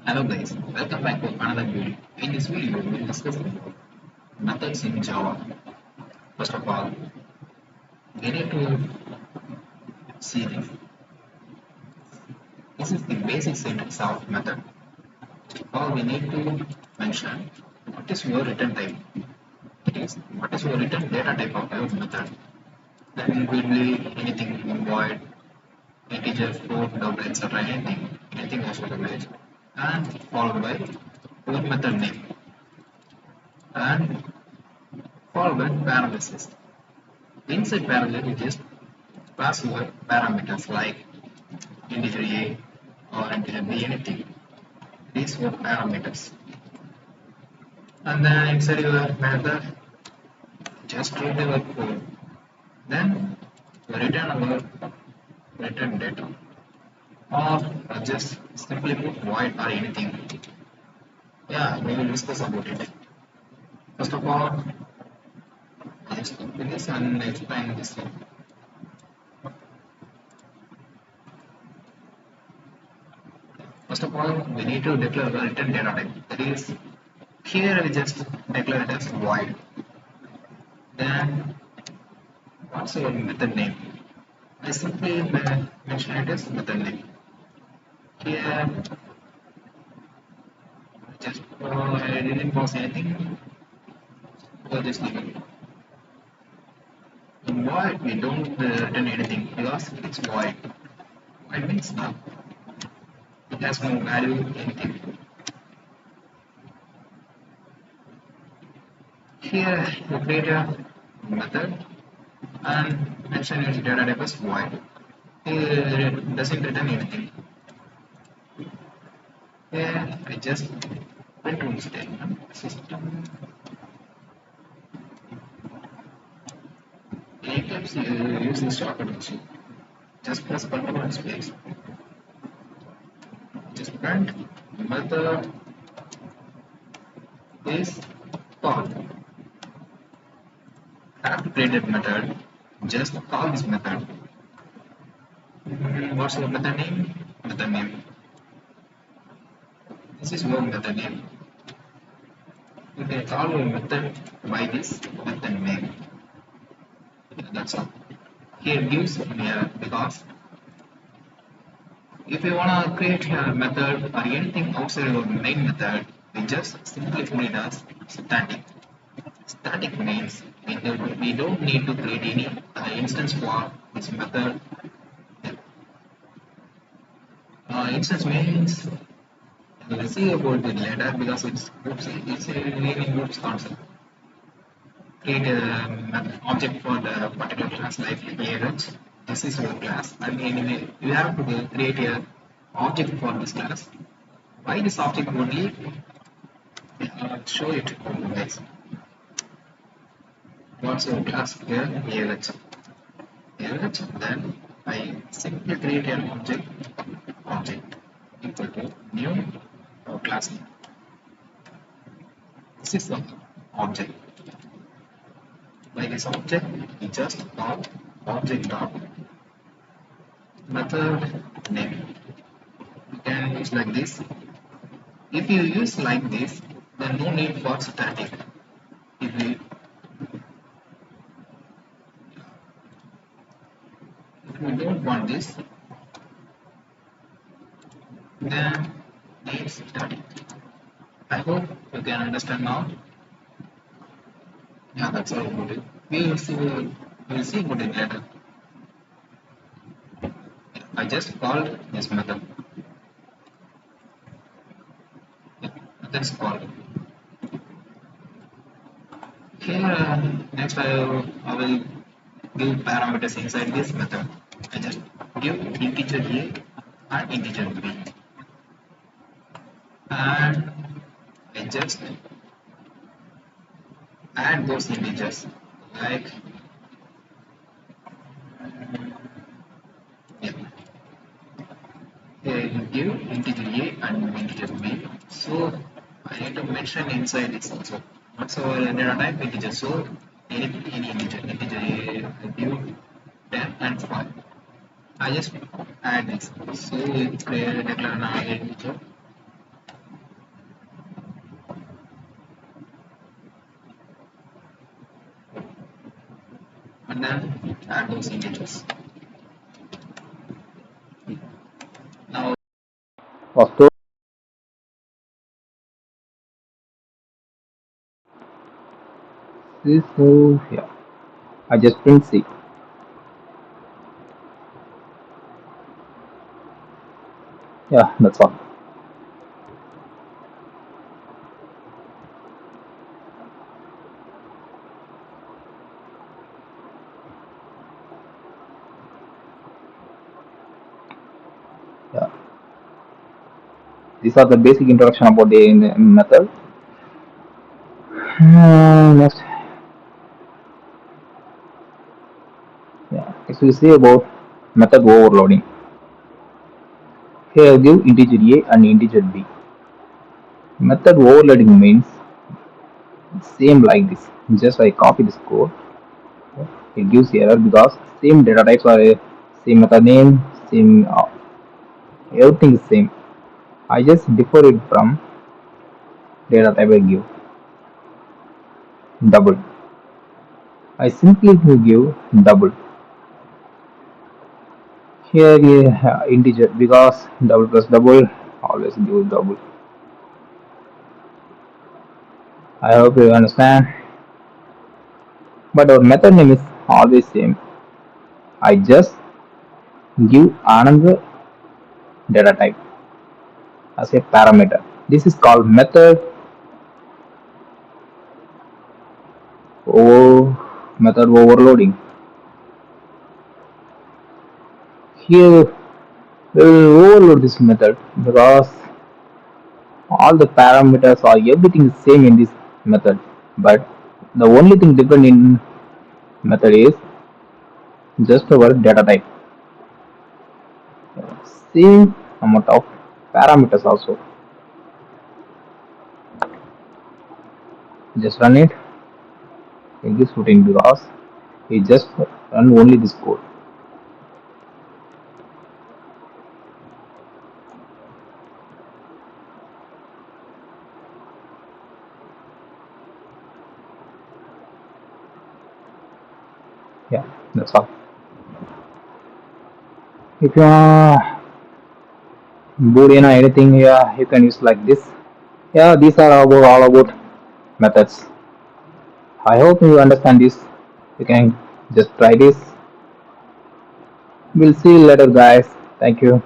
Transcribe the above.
Hello guys, welcome back to another video. In this video, we will discuss about methods in Java. First of all, we need to see this. This is the basic syntax of method. First of all, we need to mention what is your return type. That is, what is your return data type of your method. Then it will be anything void, integer, float, double, etc. Anything also the range, and followed by your method name and followed by parentheses. Inside parallel, you just pass your parameters like integer a or integer b, anything. These were parameters. And then inside your method, just write your code. Then return our return data. Or just simply put void or anything. Yeah, we will discuss about it. First of all, I just copy this and explain this one. First of all, we need to declare the return data type. That is, here we just declare it as void. Then what's your method name? I simply mention it as method name. Here, just I didn't pause anything, so just leave it. In void, we don't return anything because it's void. Void means null. It has no value, anything. Here, you create a method and mention its data type as void. It doesn't return anything. Here, I just print one statement system. Eclipse, you use this shortcut also. Just press Ctrl and space. Just print method is called. After created method, just call this method. What's your method name? Method name. This is your method name. You can call your method by this method name. That's all. Here gives here because if you wanna create a method or anything outside your main method, we just simply put it as static. Static means we don't need to create any instance for this method. Instance means we'll see about it later because it's a really good concept. Create an object for the particular class like Rengaraj. This is your class, and anyway, you have to create a object for this class. Why this object only? Show it to you guys. What's your class here? Rengaraj. Then I simply create an object equal to new class name. This is the object. By this object, we just call object dot method name. You can use like this. If you use like this, then no need for static. If we don't want this, then needs static. I hope you can understand now. Yeah, that's all about it. We'll see about it later. I just called this method. Yeah, that's called. Here, next I will give parameters inside this method. I just give integer a and integer b, and I just add those integers like yeah, here you give integer a and integer b. So I need to mention inside this also. So data type integer. So any integer a I give 10 and 5. I just add this. So it's declare an integer add those integers. Now, Of this, yeah, I just print C. Yeah, that's all. Yeah, these are the basic introduction about the method. Next, yeah, next we see about method overloading. Here I give integer a and integer b. Method overloading means same like this. Just I copy this code. It gives error because same data types are same method name, same everything is same. I just differ it from data type I give double. I simply give double. Here integer because double plus double always give double. I hope you understand. But our method name is always same. I just give another data type as a parameter. This is called over method overloading. Here we will overload this method because all the parameters or everything is same in this method. But the only thing different in method is just our data type. Same amount of parameters also. Just run it in this routine because we just run only this code. Yeah, that's all. If you boolean or anything, yeah, you can use like this. Yeah, these are all about methods. I hope you understand this. You can just try this. We'll see you later, guys. Thank you.